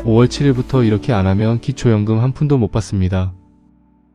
5월 7일부터 이렇게 안 하면 기초연금 한 푼도 못 받습니다.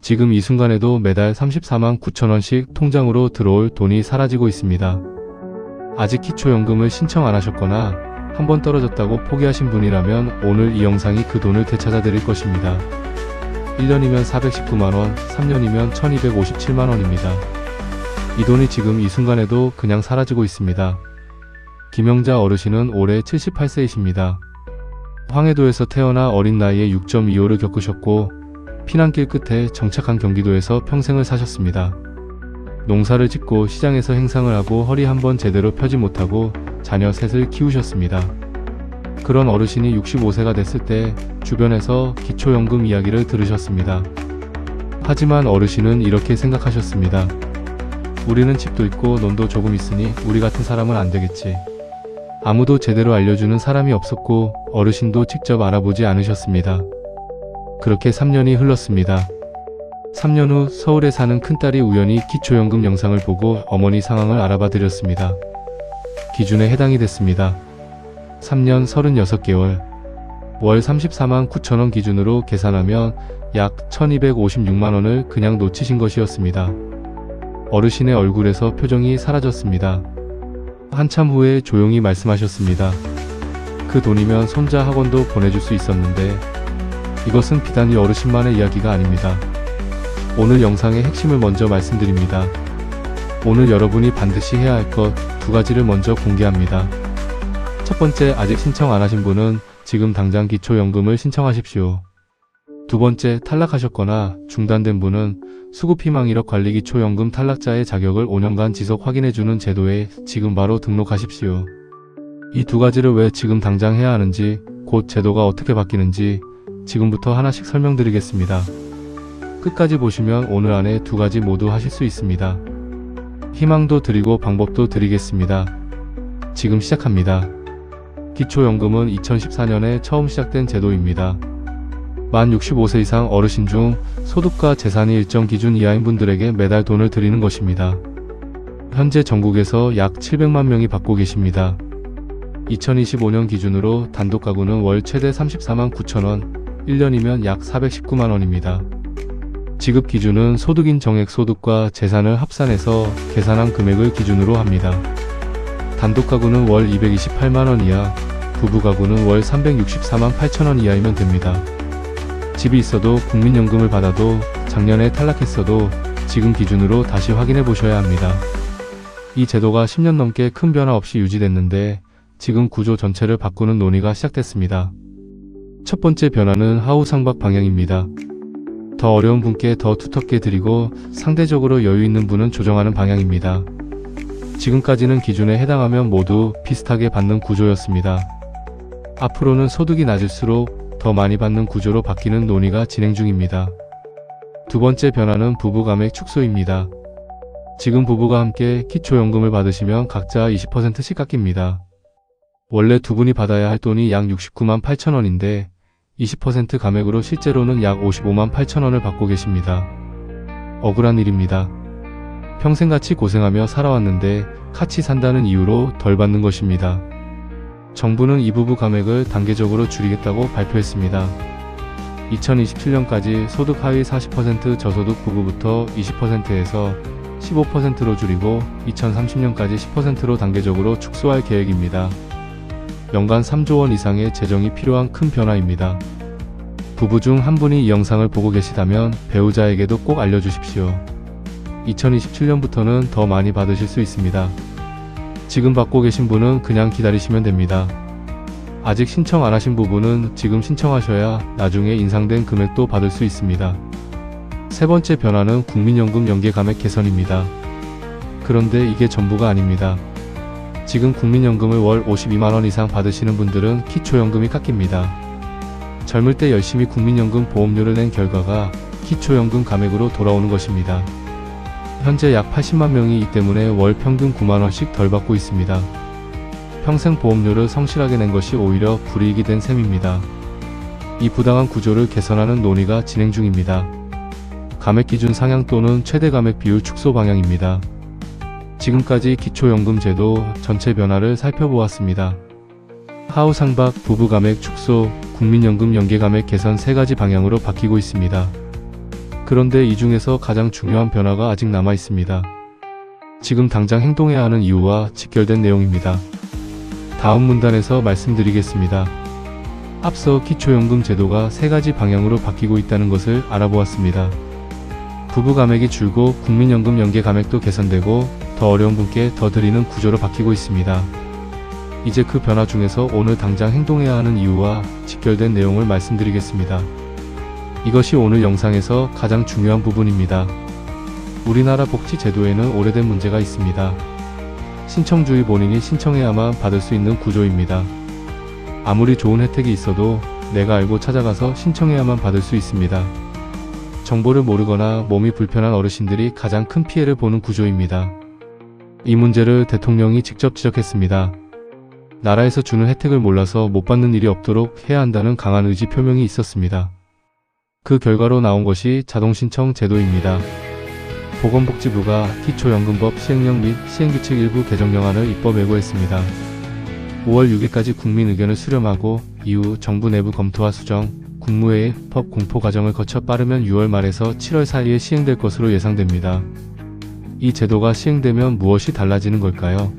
지금 이 순간에도 매달 34만 9천원씩 통장으로 들어올 돈이 사라지고 있습니다. 아직 기초연금을 신청 안 하셨거나 한번 떨어졌다고 포기하신 분이라면 오늘 이 영상이 그 돈을 되찾아 드릴 것입니다. 1년이면 419만원, 3년이면 1257만원입니다. 이 돈이 지금 이 순간에도 그냥 사라지고 있습니다. 김영자 어르신은 올해 78세이십니다. 황해도에서 태어나 어린 나이에 6.25를 겪으셨고 피난길 끝에 정착한 경기도에서 평생을 사셨습니다. 농사를 짓고 시장에서 행상을 하고 허리 한번 제대로 펴지 못하고 자녀 셋을 키우셨습니다. 그런 어르신이 65세가 됐을 때 주변에서 기초연금 이야기를 들으셨습니다. 하지만 어르신은 이렇게 생각하셨습니다. 우리는 집도 있고 돈도 조금 있으니 우리 같은 사람은 안 되겠지. 아무도 제대로 알려주는 사람이 없었고 어르신도 직접 알아보지 않으셨습니다. 그렇게 3년이 흘렀습니다. 3년 후 서울에 사는 큰딸이 우연히 기초연금 영상을 보고 어머니 상황을 알아봐 드렸습니다. 기준에 해당이 됐습니다. 3년 36개월, 월 34만 9천원 기준으로 계산하면 약 1256만원을 그냥 놓치신 것이었습니다. 어르신의 얼굴에서 표정이 사라졌습니다. 한참 후에 조용히 말씀하셨습니다. 그 돈이면 손자 학원도 보내줄 수 있었는데 이것은 비단 이 어르신만의 이야기가 아닙니다. 오늘 영상의 핵심을 먼저 말씀드립니다. 오늘 여러분이 반드시 해야 할 것 두 가지를 먼저 공개합니다. 첫 번째, 아직 신청 안 하신 분은 지금 당장 기초연금을 신청하십시오. 두 번째, 탈락하셨거나 중단된 분은 수급희망 1억 관리 기초연금 탈락자의 자격을 5년간 지속 확인해주는 제도에 지금 바로 등록하십시오. 이 두 가지를 왜 지금 당장 해야 하는지, 곧 제도가 어떻게 바뀌는지 지금부터 하나씩 설명드리겠습니다. 끝까지 보시면 오늘 안에 두 가지 모두 하실 수 있습니다. 희망도 드리고 방법도 드리겠습니다. 지금 시작합니다. 기초연금은 2014년에 처음 시작된 제도입니다. 만 65세 이상 어르신 중 소득과 재산이 일정 기준 이하인 분들에게 매달 돈을 드리는 것입니다. 현재 전국에서 약 700만 명이 받고 계십니다. 2025년 기준으로 단독가구는 월 최대 34만 9천원, 1년이면 약 419만원입니다. 지급 기준은 소득인 정액 소득과 재산을 합산해서 계산한 금액을 기준으로 합니다. 단독가구는 월 228만원 이하, 부부가구는 월 364만 8천원 이하이면 됩니다. 집이 있어도 국민연금을 받아도 작년에 탈락했어도 지금 기준으로 다시 확인해 보셔야 합니다. 이 제도가 10년 넘게 큰 변화 없이 유지됐는데 지금 구조 전체를 바꾸는 논의가 시작됐습니다. 첫 번째 변화는 하우상박 방향입니다. 더 어려운 분께 더 두텁게 드리고 상대적으로 여유 있는 분은 조정하는 방향입니다. 지금까지는 기준에 해당하면 모두 비슷하게 받는 구조였습니다. 앞으로는 소득이 낮을수록 더 많이 받는 구조로 바뀌는 논의가 진행 중입니다. 두 번째 변화는 부부 감액 축소입니다. 지금 부부가 함께 기초연금을 받으시면 각자 20%씩 깎입니다. 원래 두 분이 받아야 할 돈이 약 69만 8천원인데 20% 감액으로 실제로는 약 55만 8천원을 받고 계십니다. 억울한 일입니다. 평생같이 고생하며 살아왔는데 같이 산다는 이유로 덜 받는 것입니다. 정부는 이 부부 감액을 단계적으로 줄이겠다고 발표했습니다. 2027년까지 소득 하위 40% 저소득 부부부터 20%에서 15%로 줄이고 2030년까지 10%로 단계적으로 축소할 계획입니다. 연간 3조 원 이상의 재정이 필요한 큰 변화입니다. 부부 중 한 분이 이 영상을 보고 계시다면 배우자에게도 꼭 알려주십시오. 2027년부터는 더 많이 받으실 수 있습니다. 지금 받고 계신 분은 그냥 기다리시면 됩니다. 아직 신청 안 하신 부분은 지금 신청하셔야 나중에 인상된 금액도 받을 수 있습니다. 세 번째 변화는 국민연금 연계 감액 개선입니다. 그런데 이게 전부가 아닙니다. 지금 국민연금을 월 52만원 이상 받으시는 분들은 기초연금이 깎입니다. 젊을 때 열심히 국민연금 보험료를 낸 결과가 기초연금 감액으로 돌아오는 것입니다. 현재 약 80만 명이 이 때문에 월 평균 9만원씩 덜 받고 있습니다. 평생 보험료를 성실하게 낸 것이 오히려 불이익이 된 셈입니다. 이 부당한 구조를 개선하는 논의가 진행 중입니다. 감액 기준 상향 또는 최대 감액 비율 축소 방향입니다. 지금까지 기초연금 제도 전체 변화를 살펴보았습니다. 하우상박, 부부 감액 축소, 국민연금 연계감액 개선 3가지 방향으로 바뀌고 있습니다. 그런데 이 중에서 가장 중요한 변화가 아직 남아 있습니다. 지금 당장 행동해야 하는 이유와 직결된 내용입니다. 다음 문단에서 말씀드리겠습니다. 앞서 기초연금 제도가 3가지 방향으로 바뀌고 있다는 것을 알아보았습니다. 부부 감액이 줄고 국민연금 연계 감액도 개선되고 더 어려운 분께 더 드리는 구조로 바뀌고 있습니다. 이제 그 변화 중에서 오늘 당장 행동해야 하는 이유와 직결된 내용을 말씀드리겠습니다. 이것이 오늘 영상에서 가장 중요한 부분입니다. 우리나라 복지제도에는 오래된 문제가 있습니다. 신청주의 본인이 신청해야만 받을 수 있는 구조입니다. 아무리 좋은 혜택이 있어도 내가 알고 찾아가서 신청해야만 받을 수 있습니다. 정보를 모르거나 몸이 불편한 어르신들이 가장 큰 피해를 보는 구조입니다. 이 문제를 대통령이 직접 지적했습니다. 나라에서 주는 혜택을 몰라서 못 받는 일이 없도록 해야 한다는 강한 의지 표명이 있었습니다. 그 결과로 나온 것이 자동신청 제도입니다. 보건복지부가 기초연금법 시행령 및 시행규칙 일부 개정령안을 입법 예고했습니다. 5월 6일까지 국민 의견을 수렴하고 이후 정부 내부 검토와 수정, 국무회의 법 공포 과정을 거쳐 빠르면 6월 말에서 7월 사이에 시행될 것으로 예상됩니다. 이 제도가 시행되면 무엇이 달라지는 걸까요?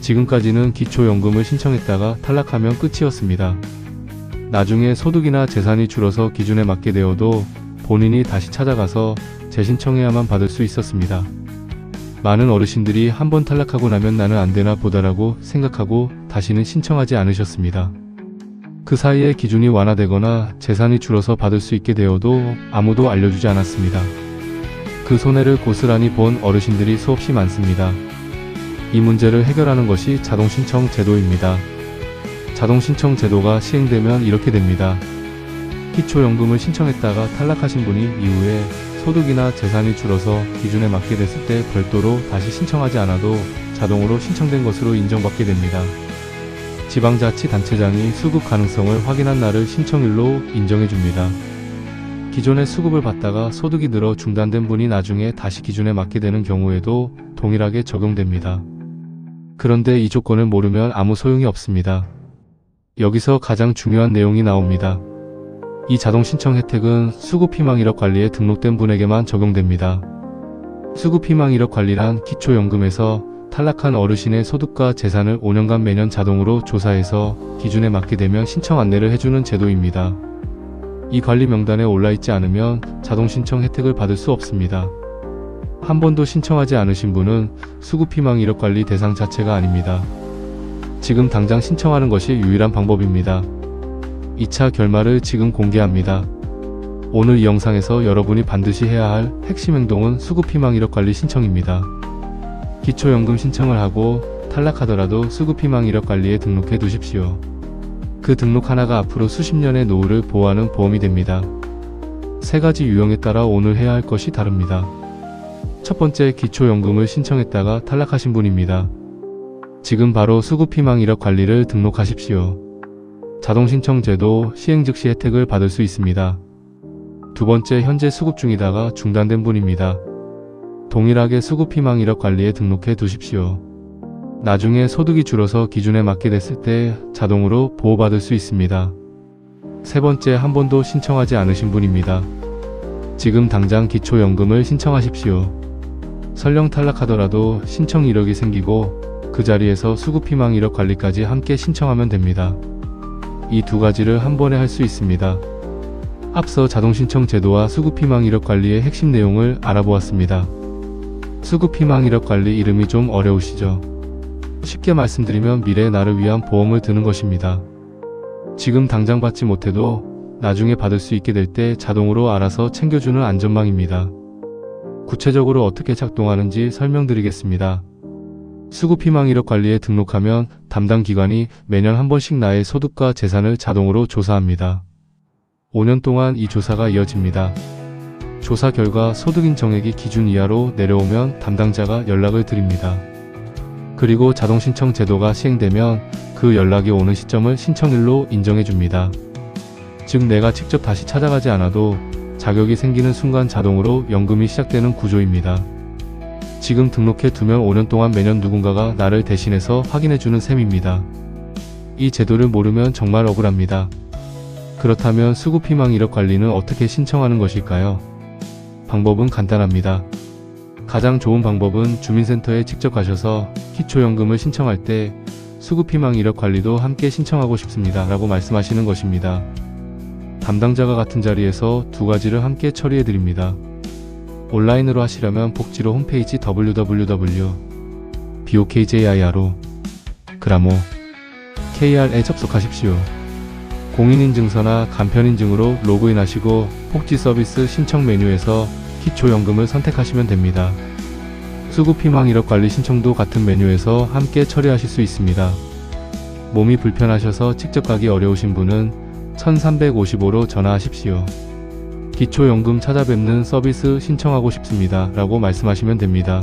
지금까지는 기초연금을 신청했다가 탈락하면 끝이었습니다. 나중에 소득이나 재산이 줄어서 기준에 맞게 되어도 본인이 다시 찾아가서 재신청해야만 받을 수 있었습니다. 많은 어르신들이 한번 탈락하고 나면 나는 안되나 보다라고 생각하고 다시는 신청하지 않으셨습니다. 그 사이에 기준이 완화되거나 재산이 줄어서 받을 수 있게 되어도 아무도 알려주지 않았습니다. 그 손해를 고스란히 본 어르신들이 수없이 많습니다. 이 문제를 해결하는 것이 자동신청 제도입니다. 자동신청 제도가 시행되면 이렇게 됩니다. 기초연금을 신청했다가 탈락하신 분이 이후에 소득이나 재산이 줄어서 기준에 맞게 됐을 때 별도로 다시 신청하지 않아도 자동으로 신청된 것으로 인정받게 됩니다. 지방자치단체장이 수급 가능성을 확인한 날을 신청일로 인정해줍니다. 기존에 수급을 받다가 소득이 늘어 중단된 분이 나중에 다시 기준에 맞게 되는 경우에도 동일하게 적용됩니다. 그런데 이 조건을 모르면 아무 소용이 없습니다. 여기서 가장 중요한 내용이 나옵니다. 이 자동신청 혜택은 수급희망 이력 관리에 등록된 분에게만 적용됩니다. 수급희망 이력 관리란 기초연금에서 탈락한 어르신의 소득과 재산을 5년간 매년 자동으로 조사해서 기준에 맞게 되면 신청 안내를 해주는 제도입니다. 이 관리 명단에 올라있지 않으면 자동신청 혜택을 받을 수 없습니다. 한 번도 신청하지 않으신 분은 수급희망 이력 관리 대상 자체가 아닙니다. 지금 당장 신청하는 것이 유일한 방법입니다. 2차 결말을 지금 공개합니다. 오늘 이 영상에서 여러분이 반드시 해야 할 핵심 행동은 수급희망 이력 관리 신청입니다. 기초연금 신청을 하고 탈락하더라도 수급희망 이력 관리에 등록해 두십시오. 그 등록 하나가 앞으로 수십 년의 노후를 보호하는 보험이 됩니다. 3가지 유형에 따라 오늘 해야 할 것이 다릅니다. 첫 번째, 기초연금을 신청했다가 탈락하신 분입니다. 지금 바로 수급희망 이력 관리를 등록하십시오. 자동신청 제도 시행 즉시 혜택을 받을 수 있습니다. 두 번째, 현재 수급 중이다가 중단된 분입니다. 동일하게 수급희망 이력 관리에 등록해 두십시오. 나중에 소득이 줄어서 기준에 맞게 됐을 때 자동으로 보호받을 수 있습니다. 세 번째, 한 번도 신청하지 않으신 분입니다. 지금 당장 기초연금을 신청하십시오. 설령 탈락하더라도 신청 이력이 생기고 그 자리에서 수급희망 이력 관리까지 함께 신청하면 됩니다. 이 2가지를 한 번에 할 수 있습니다. 앞서 자동신청 제도와 수급희망 이력 관리의 핵심 내용을 알아보았습니다. 수급희망 이력 관리 이름이 좀 어려우시죠? 쉽게 말씀드리면 미래의 나를 위한 보험을 드는 것입니다. 지금 당장 받지 못해도 나중에 받을 수 있게 될 때 자동으로 알아서 챙겨주는 안전망입니다. 구체적으로 어떻게 작동하는지 설명드리겠습니다. 수급희망 이력 관리에 등록하면 담당 기관이 매년 한 번씩 나의 소득과 재산을 자동으로 조사합니다. 5년 동안 이 조사가 이어집니다. 조사 결과 소득인 정액이 기준 이하로 내려오면 담당자가 연락을 드립니다. 그리고 자동신청 제도가 시행되면 그 연락이 오는 시점을 신청일로 인정해줍니다. 즉 내가 직접 다시 찾아가지 않아도 자격이 생기는 순간 자동으로 연금이 시작되는 구조입니다. 지금 등록해 두면 5년 동안 매년 누군가가 나를 대신해서 확인해주는 셈입니다. 이 제도를 모르면 정말 억울합니다. 그렇다면 수급희망 이력 관리는 어떻게 신청하는 것일까요? 방법은 간단합니다. 가장 좋은 방법은 주민센터에 직접 가셔서 기초연금을 신청할 때 수급희망 이력 관리도 함께 신청하고 싶습니다 라고 말씀하시는 것입니다. 담당자가 같은 자리에서 두 가지를 함께 처리해 드립니다. 온라인으로 하시려면 복지로 홈페이지 www.bokjiro 그라모 kr에 접속하십시오. 공인인증서나 간편인증으로 로그인하시고 복지 서비스 신청 메뉴에서 기초연금을 선택하시면 됩니다. 수급희망 이력 관리 신청도 같은 메뉴에서 함께 처리하실 수 있습니다. 몸이 불편하셔서 직접 가기 어려우신 분은 1355로 전화하십시오. 기초연금 찾아뵙는 서비스 신청하고 싶습니다 라고 말씀하시면 됩니다.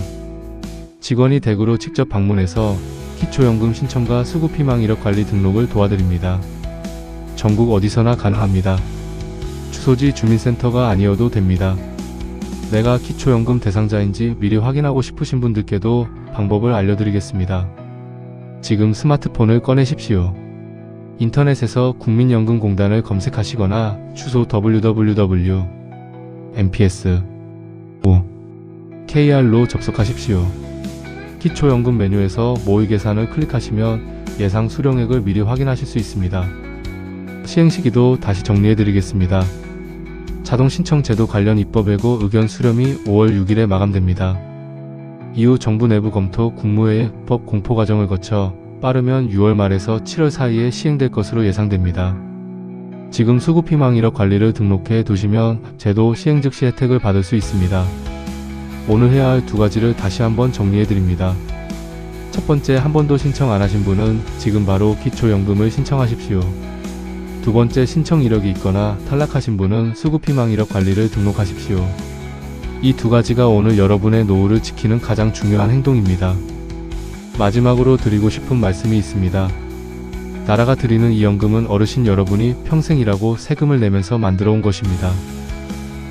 직원이 댁으로 직접 방문해서 기초연금 신청과 수급희망 이력 관리 등록을 도와드립니다. 전국 어디서나 가능합니다. 주소지 주민센터가 아니어도 됩니다. 내가 기초연금 대상자인지 미리 확인하고 싶으신 분들께도 방법을 알려드리겠습니다. 지금 스마트폰을 꺼내십시오. 인터넷에서 국민연금공단을 검색하시거나 주소 www.mps.kr로 접속하십시오. 기초연금 메뉴에서 모의 계산을 클릭하시면 예상 수령액을 미리 확인하실 수 있습니다. 시행시기도 다시 정리해드리겠습니다. 자동신청제도 관련 입법예고 의견 수렴이 5월 6일에 마감됩니다. 이후 정부 내부 검토 국무회의 법 공포 과정을 거쳐 빠르면 6월 말에서 7월 사이에 시행될 것으로 예상됩니다. 지금 수급희망 이력 관리를 등록해 두시면 제도 시행 즉시 혜택을 받을 수 있습니다. 오늘 해야 할 두 가지를 다시 한번 정리해드립니다. 첫 번째, 한 번도 신청 안 하신 분은 지금 바로 기초연금을 신청하십시오. 두 번째, 신청 이력이 있거나 탈락하신 분은 수급희망 이력 관리를 등록하십시오. 이 두 가지가 오늘 여러분의 노후를 지키는 가장 중요한 행동입니다. 마지막으로 드리고 싶은 말씀이 있습니다. 나라가 드리는 이 연금은 어르신 여러분이 평생 일하고 세금을 내면서 만들어 온 것입니다.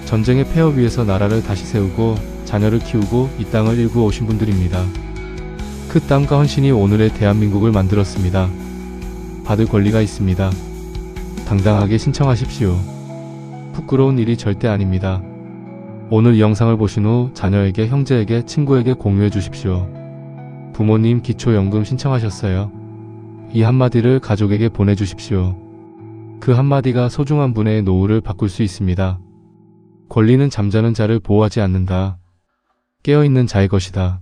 전쟁의 폐허 위에서 나라를 다시 세우고 자녀를 키우고 이 땅을 일구어 오신 분들입니다. 그 땀과 헌신이 오늘의 대한민국을 만들었습니다. 받을 권리가 있습니다. 당당하게 신청하십시오. 부끄러운 일이 절대 아닙니다. 오늘 이 영상을 보신 후 자녀에게, 형제에게, 친구에게 공유해 주십시오. 부모님 기초연금 신청하셨어요. 이 한마디를 가족에게 보내주십시오. 그 한마디가 소중한 분의 노후를 바꿀 수 있습니다. 권리는 잠자는 자를 보호하지 않는다. 깨어있는 자의 것이다.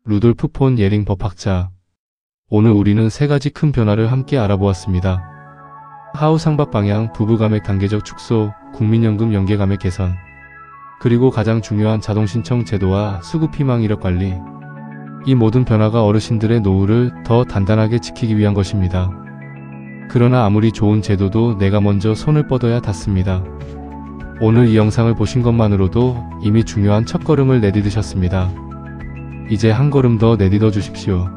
루돌프 폰 예링 법학자. 오늘 우리는 세 가지 큰 변화를 함께 알아보았습니다. 하우 상박 방향, 부부감액 단계적 축소, 국민연금 연계감액 개선, 그리고 가장 중요한 자동신청 제도와 수급희망 이력 관리. 이 모든 변화가 어르신들의 노후를 더 단단하게 지키기 위한 것입니다. 그러나 아무리 좋은 제도도 내가 먼저 손을 뻗어야 닿습니다. 오늘 이 영상을 보신 것만으로도 이미 중요한 첫걸음을 내디디셨습니다. 이제 한 걸음 더 내딛어 주십시오.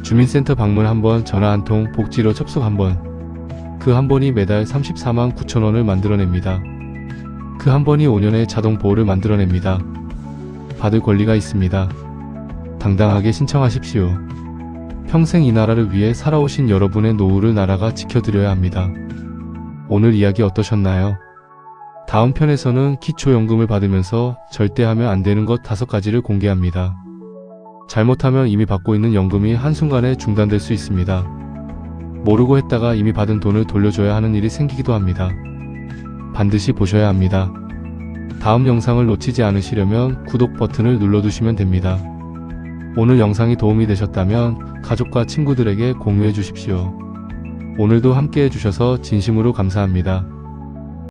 주민센터 방문 한번, 전화 한 통, 복지로 접속 한번. 그 한 번이 매달 34만 9천 원을 만들어냅니다. 그 한 번이 5년의 자동 보호를 만들어냅니다. 받을 권리가 있습니다. 당당하게 신청하십시오. 평생 이 나라를 위해 살아오신 여러분의 노후를 나라가 지켜드려야 합니다. 오늘 이야기 어떠셨나요? 다음 편에서는 기초연금을 받으면서 절대 하면 안 되는 것 5가지를 공개합니다. 잘못하면 이미 받고 있는 연금이 한순간에 중단될 수 있습니다. 모르고 했다가 이미 받은 돈을 돌려줘야 하는 일이 생기기도 합니다. 반드시 보셔야 합니다. 다음 영상을 놓치지 않으시려면 구독 버튼을 눌러두시면 됩니다. 오늘 영상이 도움이 되셨다면 가족과 친구들에게 공유해 주십시오. 오늘도 함께 해주셔서 진심으로 감사합니다.